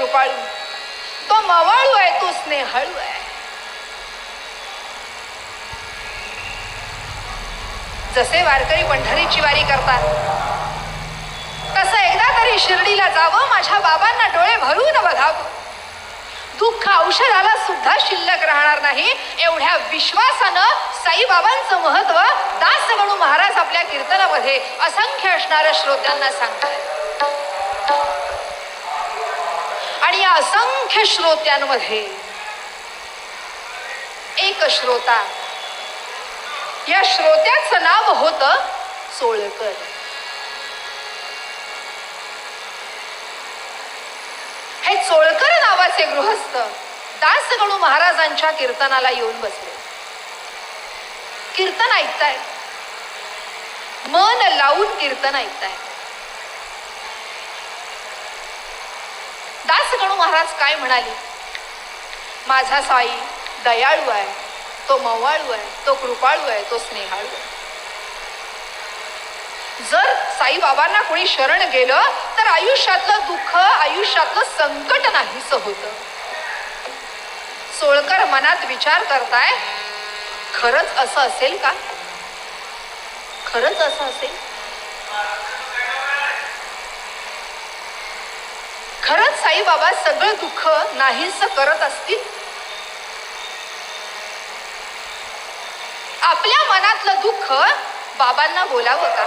कृपाळू, तो मवाळू आहे, तो स्नेहाळू आहे. जसे वारकरी पंढरीची वारी करतात तसं एकदा तरी शिर्डीला जावं, माझ्या बाबांना डोळे भरून बघावं. दुःख औषधाला सुद्धा शिल्लक राहणार नाही एवढ्या विश्वासानं साईबाबांचं महत्व दासगणू महाराज आपल्या कीर्तनामध्ये असंख्य असणाऱ्या श्रोत्यांना सांगतात. आणि या असंख्य श्रोत्यांमध्ये एक श्रोता, या श्रोत्याचं नाव होतं चोळकर. हे चोळकर नावाचे गृहस्थ दासगणू महाराजांच्या कीर्तनाला येऊन बसले. कीर्तन ऐकताय, मन लावून कीर्तन ऐकताय. दासगणू महाराज काय म्हणाले? माझा साई दयाळू आहे, तो मवाळू आहे, तो कृपाळू आहे, तो स्नेहाळू आहे. जर साईबाबांना कोणी शरण गेलं तर आयुष्यातलं दुःख, आयुष्यातलं संकट नाहीस होतं. चोळकर मनात विचार करताय, खरंच असं असेल का? खरंच असं असेल? खरंच साईबाबा सगळं दुःख नाहीस करत असतील? आपल्या मनातलं दुःख बाबांना बोलावं का?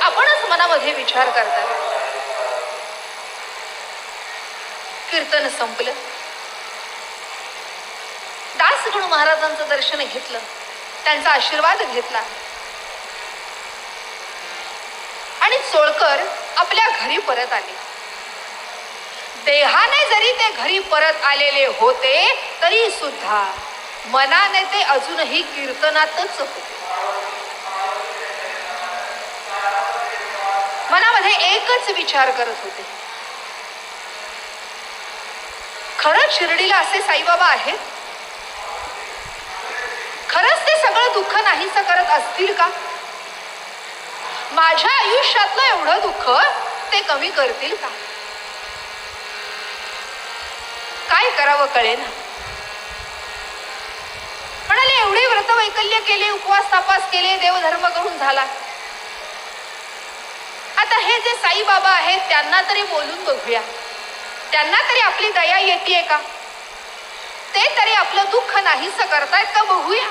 आपणच मनामध्ये विचार करताय. कीर्तन संपलं, दासगणू महाराजांचं दर्शन घेतलं, त्यांचा आशीर्वाद घेतला आणि चोळकर आपल्या घरी परत आले. देहाने जरी ते घरी परत आलेले होते तरी सुद्धा मनाने ते अजूनही कीर्तनातच होते. मनामध्ये एकच विचार करत होते, खरंच शिर्डीला असे साईबाबा आहेत? खरंच ते सगळं दुःख नाहीसं करत असतील का? माझ्या आयुष्यातलं एवढं दुःख ते कमी करतील का? काय करावं कळेना. म्हणाले, एवढे व्रत वैकल्य केले, उपवास तापास केले, देवधर्म करून झाला, आता हे जे साईबाबा आहेत त्यांना तरी बोलून बघूया, त्यांना तरी आपली दया येतेय का? ते तरी आपलं दुःख नाहीसं करतायत का बघूया.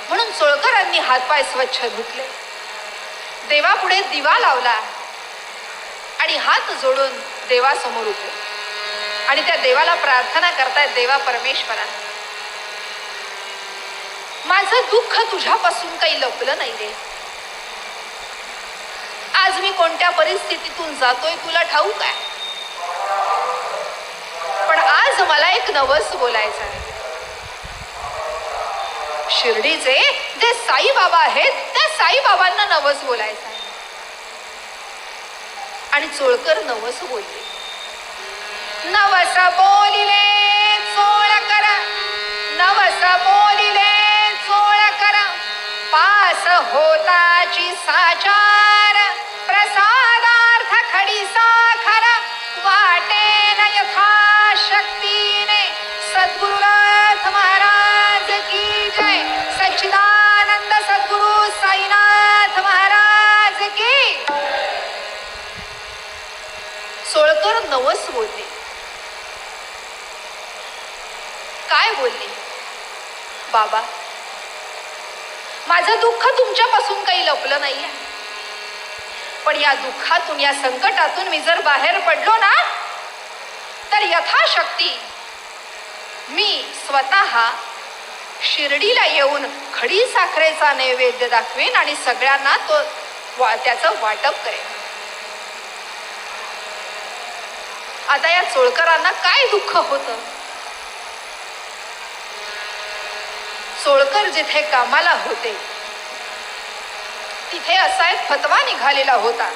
म्हणून चोळकरांनी हातपाय स्वच्छ धुतले, देवापुढे दिवा लावला आणि हात जोडून देवासमोर उभे आणि त्या देवाला प्रार्थना करतायत, देवा परमेश्वरा, माझं दुःख तुझ्यापासून काही लपलं नाही रे. आज मी कोणत्या परिस्थितीतून जातोय तुला ठाऊक आहे, पण आज मला एक नवस बोलायचं आहे. शिर्डीचे जे साईबाबा आहेत त्या साईबाबांना नवस बोलायचं आहे. आणि चोळकर नवस बोलले. नवस बोलिले चोळकर, नवस बोलिले चोळकर, पास होताची साचार, प्रसादार्थ खडी साखर, वाटेन यथाशक्तीने. सद्गुरुनाथ महाराज की जय. सच्चिदानंद सद्गुरु साईनाथ महाराज की. चोळकर नवस बोलले. काय बोलले? बाबा, माझं दुःख तुमच्यापासून काही लपलं नाहीये, पण या दुःखातून, या संकटातून मी जर बाहेर पडलो ना तर यथाशक्ती मी स्वतः शिर्डीला येऊन खडी साखरेचा नैवेद्य दाखवेन आणि सगळ्यांना त्याचं वाटप करेन. आता या चोळकरांना काय दुःख होतं? चोळकर जिथे कामाला होते तिथे असा एक फतवा निघालेला होता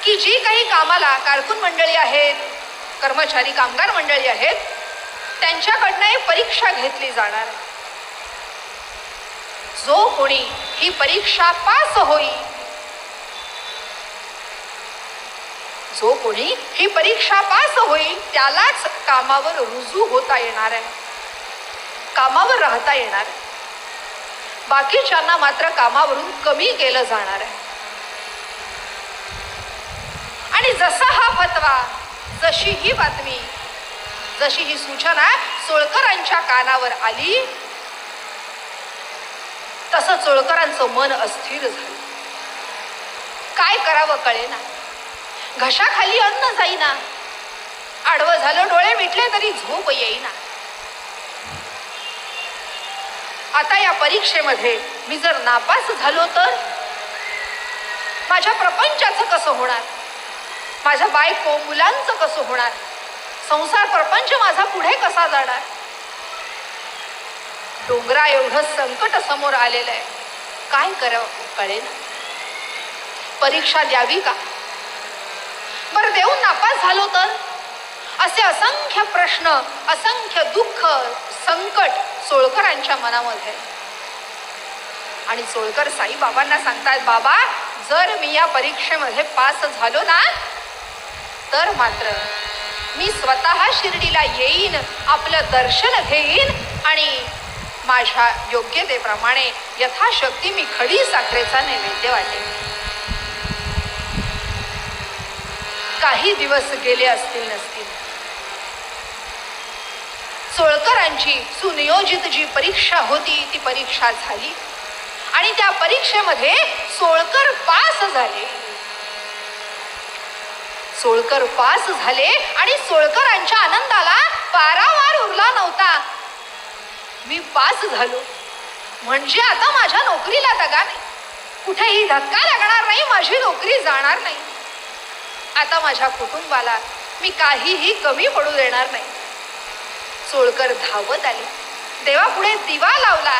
की जी काही कामाला कारकून मंडळी आहेत, कर्मचारी कामगार मंडळी आहेत, त्यांच्याकडनं एक परीक्षा घेतली जाणार. जो कोणी ही परीक्षा पास होईल जो कोणी ही परीक्षा पास होईल त्यालाच कामावर रुजू होता येणार आहे, कामावर राहता येणार. बाकीच्यांना मात्र कामावरून कमी केलं जाणार आहे. आणि जसा हा फतवा, जशी ही बातमी, जशी ही सूचना सोळकरांच्या कानावर आली, तसं सोळकरांचं मन अस्थिर झालं. काय करावं कळेना. घशाखाली अन्न जाईना, आडवं झालं, डोळे मिटले तरी झोप येईना. आता या परीक्षेमध्ये मी जर नापास झालो तर माझ्या प्रपंचाचं कसं होणार, माझ्या बायको मुलांचं कसं होणार, संसार प्रपंच माझा पुढे कसा जाणार. डोंगरा एवढं संकट समोर आलेलं आहे. काय करावं कळेना. परीक्षा द्यावी का, बरं देऊन नापास झालो तर, असे असंख्य प्रश्न, असंख्य दुःख, संकट सोळकरांच्या मनामध्ये. आणि सोळकर साईबाबांना सांगतात, बाबा जर मी या परीक्षेमध्ये पास झालो ना तर मात्र मी स्वतः शिर्डीला येईन, आपलं दर्शन घेईन आणि माझ्या योग्यतेप्रमाणे यथाशक्ती मी खडी साखरेचा नैवेद्य वाटेन. काही दिवस गेले असतील नसतील, सोळकरांची सुनियोजित जी परीक्षा होती ती परीक्षा झाली आणि त्या परीक्षेमध्ये सोळकर पास झाले. सोळकर पास झाले आणि सोळकरांच्या आनंदाला पारावार उरला नव्हता. मी पास झालो म्हणजे आता माझ्या नोकरीला दगा नाही, कुठेही धक्का लागणार नाही, माझी नोकरी जाणार नाही. आता माझ्या कुटुंबाला मी काहीही कमी पडू देणार नाही. सोळकर धावत आले, देवापुढे दिवा लावला,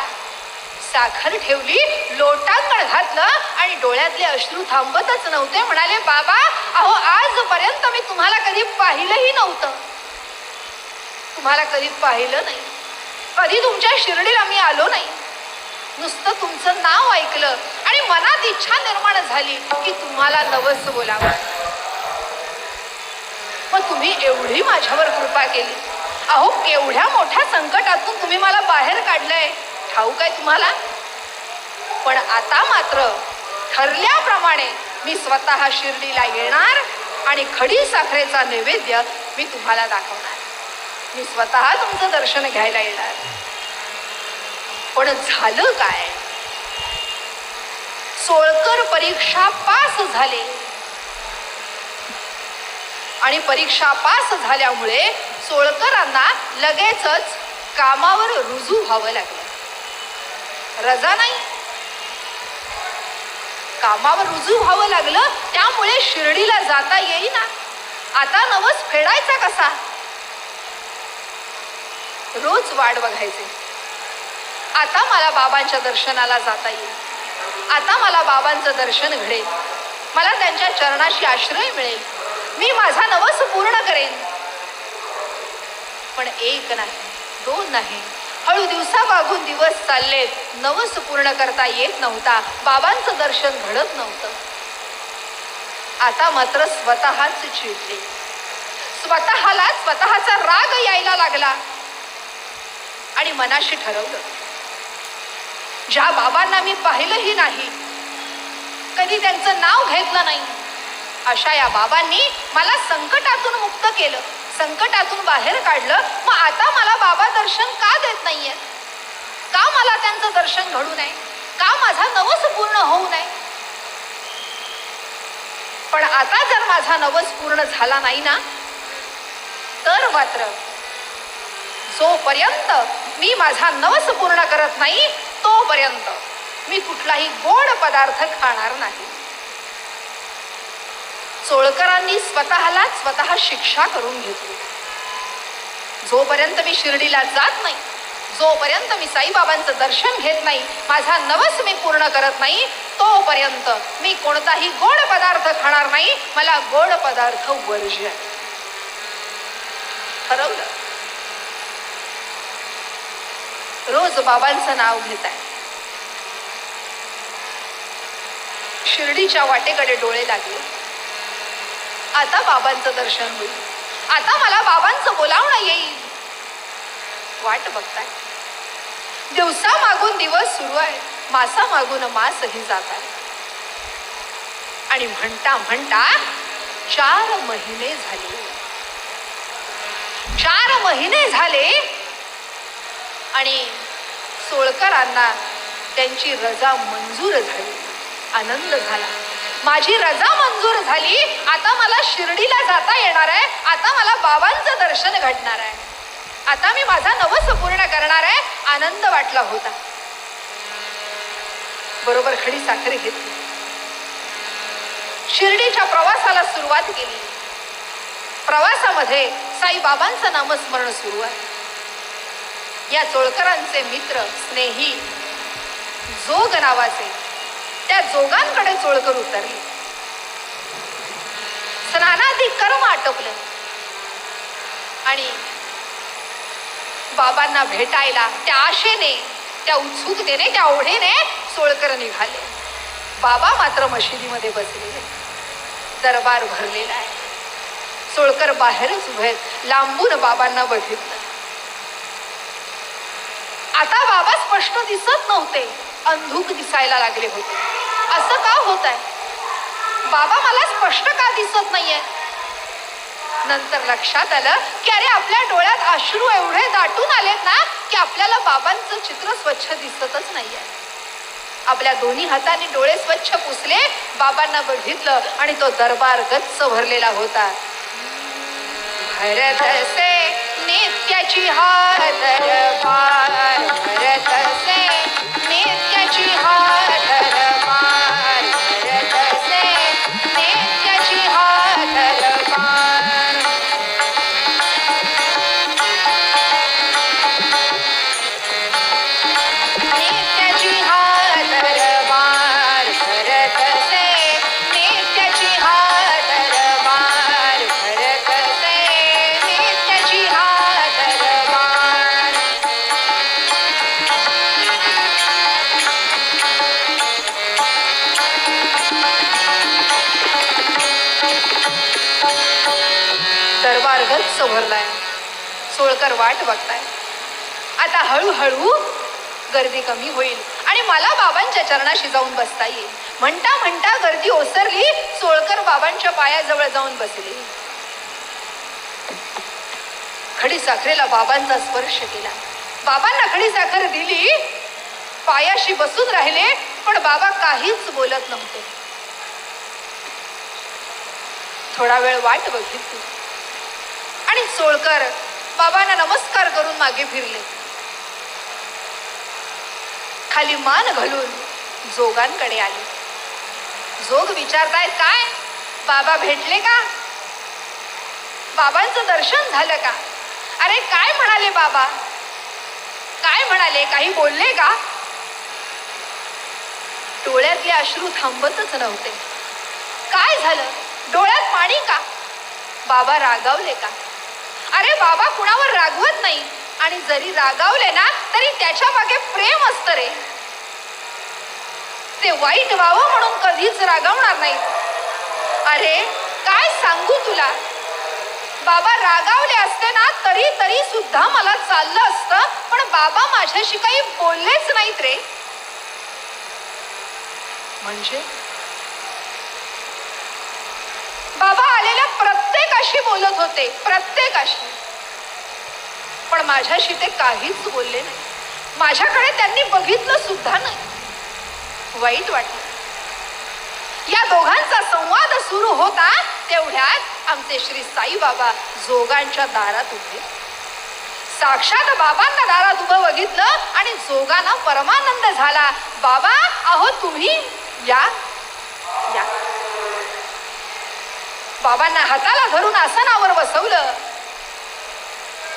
साखर ठेवली, लोटांगण घातलं आणि डोळ्यातले अश्रू थांबतच नव्हते. म्हणाले, बाबा अहो आजपर्यंत मी तुम्हाला कधी पाहिलंही नव्हतं, तुम्हाला कधी पाहिलं नाही, कधी तुमच्या शिर्डीला मी आलो नाही, नुसतं तुमचं नाव ऐकलं आणि मनात इच्छा निर्माण झाली की तुम्हाला नवस बोलावं. मग तुम्ही एवढी माझ्यावर कृपा केली. अहो केवढ्या मोठ्या संकटातून तुम्ही मला बाहेर काढलंय ठाऊक आहे तुम्हाला. पण आता मात्र ठरल्याप्रमाणे मी स्वतः शिर्डीला येणार आणि खडी साखरेचा नैवेद्य मी तुम्हाला दाखवणार, मी स्वतः तुमचं दर्शन घ्यायला येणार. पण झालं काय, सोळकर परीक्षा पास झाले आणि परीक्षा पास झाल्यामुळे सोळकरांना लगेचच कामावर रुजू व्हावं लागलं. रजा नाही, कामावर रुजू व्हावं लागलं. त्यामुळे शिर्डीला जाता येईना. आता नवस फेडायचा कसा. रोज वाट बघायचे, आता मला बाबांच्या दर्शनाला जाता येईल, आता मला बाबांचं दर्शन घडेल, मला त्यांच्या चरणाशी आश्रय मिळेल, मी माझा नवस पूर्ण करेन. पण एक नाही, दोन नाही, हळू दिवसामागून दिवस चाललेत, नवस पूर्ण करता येत नव्हता, बाबांचं दर्शन घडत नव्हतं. आता मात्र स्वतःच चिडले, स्वतःला स्वतःचा राग यायला लागला आणि मनाशी ठरवलं, ज्या बाबांना मी पाहिलंही नाही, कधी त्यांचं नाव घेतलं नाही, अशा या बाबांनी मला संकटातून मुक्त केलं, संकटातून बाहेर काढलं. मग आता मला बाबा दर्शन का देत नाहीये, का मला त्यांचं दर्शन घडू नये, का माझा नवस पूर्ण होऊ नये. पण आता जर माझा नवस पूर्ण झाला नाही ना तर मात्र जोपर्यंत मी माझा नवस पूर्ण करत नाही तोपर्यंत मी कुठलाही गोड पदार्थ खाणार नाही. सोळकरांनी स्वतःला स्वतः शिक्षा करून घेतली. जोपर्यंत मी शिर्डीला जात नाही, जोपर्यंत मी साईबाबांचं दर्शन घेत नाही, माझा नवस मी पूर्ण करत नाही, तोपर्यंत मी कोणताही गोड पदार्थ खाणार नाही. मला गोड पदार्थ वर्ज्य. ठरवलं. रोज बाबांचं नाव घेत आहे. शिर्डीच्या वाटेकडे डोळे लागले. आता बाबांचं दर्शन होईल, आता मला बाबांचं बोलावणं येईल. वाट बघताय. दिवसा मागून दिवस सुरू आहे, मासा मागून मासही जात आहे. आणि म्हणता म्हणता 4 महिने झाले. 4 महिने झाले आणि सोळकरांना त्यांची रजा मंजूर झाली. आनंद झाला. माझी रजा मंजूर झाली, आता मला शिर्डीला जाता येणार आहे, आता मला बाबांचं दर्शन घडणार आहे, आता मी माझा नवस पूर्ण करणार आहे. आनंद वाटला होता. बरोबर खडी साखर घेतली. शिर्डीच्या प्रवासाला सुरुवात केली. प्रवासामध्ये साईबाबांचं नामस्मरण सुरू आहे. या चोळकरांचे मित्र स्नेही जोग नावाचे, त्या जोगांकडे चोळकर उतरले. स्नानादी कर्म आटोपले आणि बाबांना भेटायला त्या आशेने, त्या उत्सुकतेने, त्या ओढेने चोळकर निघाले. बाबा मात्र मशिदीमध्ये बसलेले. दरबार भरलेला आहे. चोळकर बाहेरच उभे आहेत. लांबून बाबांना बघितलं. आता बाबा स्पष्ट दिसत नव्हते, अंधुक दिसायला लागले होते. असं का होत आहे? बाबा मला स्पष्ट का दिसत नाहीये? नंतर लक्षात आलं की अरे आपल्या डोळ्यात अश्रू एवढे दाटून आलेत ना की आपल्याला बाबांचं चित्र स्वच्छ दिसतच नाहीये. आपल्या दोन्ही हाताने डोळे स्वच्छ पुसले, बाबांना बघितलं आणि तो दरबार गच्च भरलेला होता. भरत से नित्याची हार दरबार, भरत से नित्याची हार दरबार, भरत से नित्याची हार दरबार. नित्याची हार दरबार, भरत से नित्याची हार दरबार, भरत से नित्याची हार दरबार. दरबार गच्च भरलाय. सोळकर वाट बघताय. आता हळूहळू गर्दी कमी होईल आणि मला बाबांच्या चरणाशी जाऊन बसता येईल. म्हणता म्हणता गर्दी ओसरली. सोळकर बाबांच्या पायाजवळ जाऊन बसले. खडी साखरेला बाबांचा स्पर्श केला. बाबांना खडी साखर दिली. पायाशी बसून राहिले, पण बाबा काहीच बोलत नव्हते. थोडा वेळ वाट बघितली आणि सोळकर बाबांना नमस्कार करून मागे फिरले. खाली मान घालून जोगांकडे आले. जोग विचारतायत काय? बाबा भेटले का? बाबांचं दर्शन झालं का? अरे काय म्हणाले बाबा? काय म्हणाले? काही बोलले का? डोळ्यातले अश्रू थांबतच नव्हते. काय झालं? डोळ्यात पाणी का? बाबा रागावले का? अरे बाबा कुणावर रागवत नाही, आणि जरी रागावले ना तरी त्याच्या मागे प्रेम असतं रे. ते वाईट व्हावं म्हणून कधीच रागावणार नाही. अरे काय सांगू तुला, बाबा रागावले असते ना तरी सुद्धा मला चाललं असतं, पण बाबा माझ्याशी काही बोललेच नाहीत रे. म्हणजे बाबा आलेल्या प्रत्येकाशी बोलत होते, प्रत्येकाशी, पण माझ्याशी ते काहीच बोलले नाही. माझ्याकडे त्यांनी बघितलं सुद्धा नाही. वाईट वाटलं. या दोघांचा संवाद सुरू होता तेवढ्यात आमचे श्री साईबाबा जोगांच्या दारात उभे. साक्षात बाबांना दारात उभं बघितलं आणि जोगांना परमानंद झाला. बाबा अहो तुम्ही या या. बाबांना हाताला धरून आसनावर बसवलं.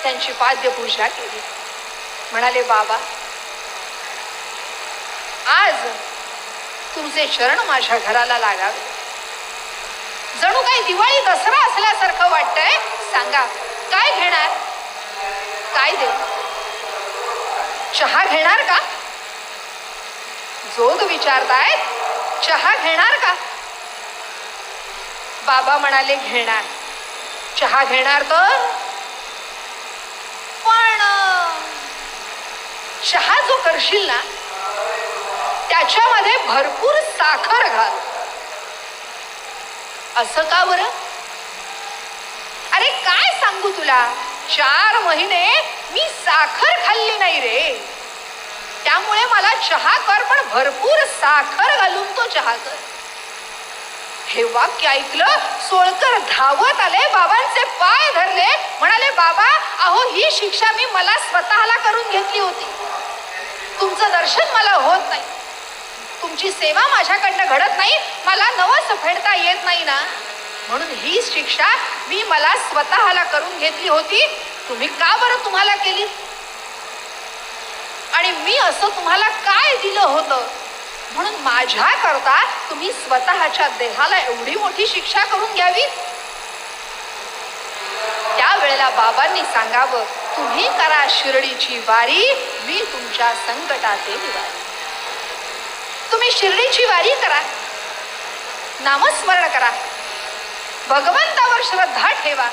त्यांची पाद्यपूजा केली. म्हणाले बाबा आज तुमचे चरण माझ्या घराला लागावे. जणू काही दिवाळी दसरा असल्यासारखं वाटतंय. सांगा काय घेणार? काय देऊ? चहा घेणार का? जोग विचारतायत चहा घेणार का? बाबा म्हणाले घेणार. चहा घेणार तर पण चहा जो करशील ना त्याच्यामध्ये भरपूर साखर घाल. असं का बरं? अरे काय सांगू तुला, 4 महिने मी साखर खाल्ली नाही रे, त्यामुळे मला चहा कर पण भरपूर साखर घालून तो चहा कर. हे वाक्य ऐकलं सोळकर धावत आले, बाबांचे पाय धरले, म्हणाले बाबा अहो ही शिक्षा मी मला स्वतःला करून घेतली होती. तुमचं दर्शन मला होत नाही, तुमची सेवा माझ्याकडनं घडत नाही, मला नवस फेडता येत नाही ना, म्हणून ही शिक्षा मी मला स्वतःला करून घेतली होती. तुम्ही का बरं तुम्हाला केली? आणि मी असं तुम्हाला काय दिलं होतं म्हणून माझ्या करता तुम्ही स्वतःच्या देहाला एवढी मोठी शिक्षा करून घ्यावी? त्यावेळेला बाबांनी सांगावं तुम्ही करा शिर्डीची वारी, मी तुमच्या संकटाचे निवारी. तुम्ही शिर्डीची वारी करा, नामस्मरण करा, भगवंतावर श्रद्धा ठेवा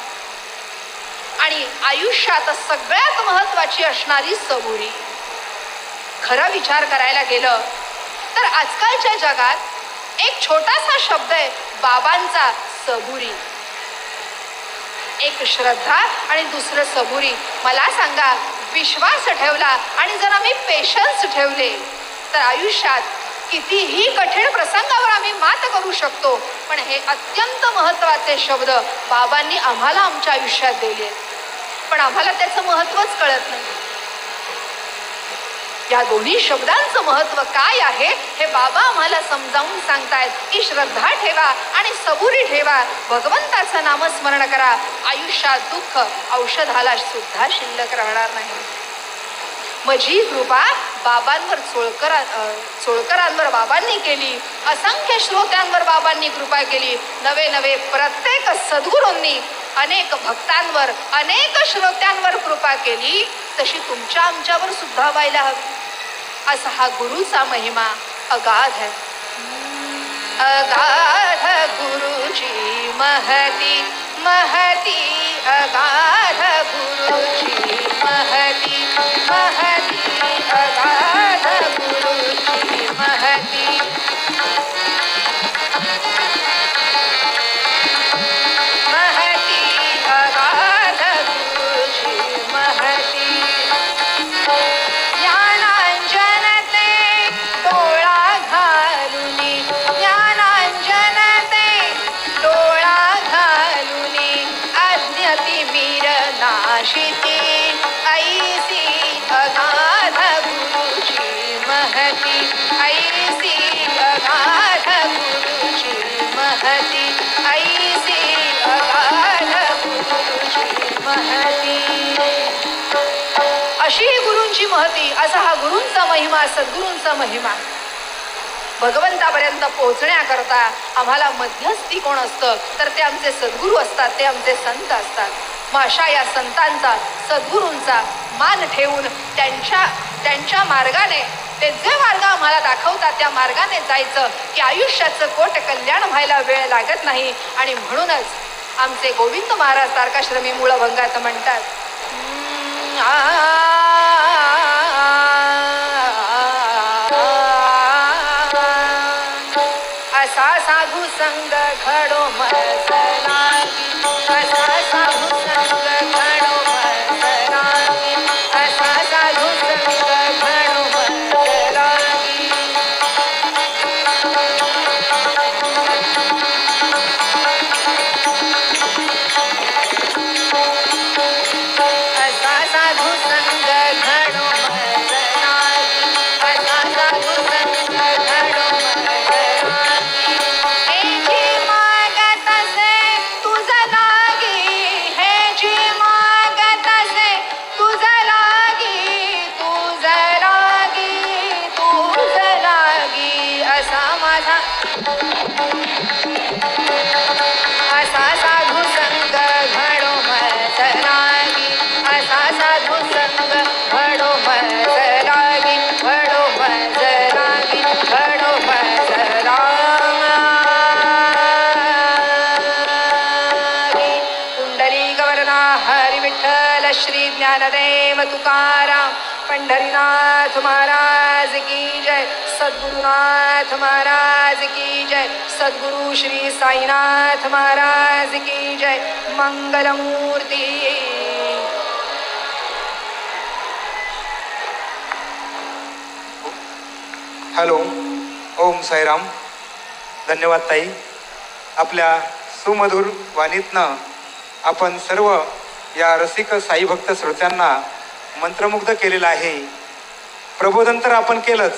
आणि आयुष्यात सगळ्यात महत्वाची असणारी सबुरी. खरा विचार करायला गेलं तर आजकालच्या जगात एक छोटासा शब्द आहे बाबांचा, सबुरी. एक श्रद्धा आणि दुसरं सबुरी. मला सांगा विश्वास ठेवला आणि जर आम्ही पेशन्स ठेवले तर आयुष्यात कितीही कठीण प्रसंगावर आम्ही मात करू शकतो. पण हे अत्यंत महत्वाचे शब्द बाबांनी आम्हाला आमच्या आयुष्यात दिले, पण आम्हाला त्याचं महत्वच कळत नाही. या दोन्ही शब्दांचं महत्व काय आहे हे बाबा आम्हाला समजावून सांगतायत की श्रद्धा ठेवा आणि सबुरी ठेवा, भगवंताचं नामस्मरण करा, आयुष्यात दुःख औषधाला सुद्धा शिल्लक राहणार नाही. माझी कृपा बाबांवर चोळकरांवर बाबांनी केली, असंख्य श्रोत्यांवर बाबांनी कृपा केली, नवे नवे प्रत्येक सद्गुरूंनी अनेक भक्तांवर अनेक श्रोत्यांवर कृपा केली, तशी तुमच्या आमच्यावर सुद्धा व्हायला हवी. असा हा गुरुचा महिमा अगाध है. अगाध गुरुची महती महती, अगाध गुरुची महती महती, अगाध गुरुची महती. ऐसी अगाध गुरुची महती, ऐसी अगाध गुरुची महती, ऐसी अगाध गुरुची महती. अशी ही गुरूंची महती, असा हा गुरूंचा महिमा, सद्गुरूंचा महिमा. भगवंतापर्यंत पोहोचण्याकरता आम्हाला मध्यस्थी कोण असतं तर ते आमचे सद्गुरू असतात, ते आमचे संत असतात. मग अशा या संतांचा सद्गुरूंचा मान ठेवून त्यांच्या मार्गाने, ते जे मार्ग आम्हाला दाखवतात त्या मार्गाने जायचं की आयुष्याचं कोट कल्याण व्हायला वेळ लागत नाही. आणि म्हणूनच आमचे गोविंद महाराज तारकाश्रमी मूळभंगात म्हणतात, असा साधू संग घडो मजलागी, असा साधू संग घडो मजलागी, असा साधू संग घडो मजलागी. असा साधू संग घडो मजलागी, असा साधू संग घडो मजलागी. हे जी मागत असे तुझ लागी, हे जी मागत असे तुझ लागी, तुझ लागी, तुझ लागी. असा माझा असा साधू संग घडो मजलागी, असा साधू संग घडो मजलागी, घडो मजलागी, घडो मजलागी. विठ्ठल श्री ज्ञानदेव तुकाराम पंढरीनाथ महाराज की जय, सद्गुरुनाथ महाराज की जय, सद्गुरु श्री साईनाथ महाराज की जय, मंगलमूर्ती. हॅलो, ओम साईराम. धन्यवाद ताई. आपल्या सुमधुर वाणीतनं आपण सर्व या रसिक साईभक्त श्रोत्यांना मंत्रमुग्ध केलेलं आहे. प्रबोधन तर आपण केलंच,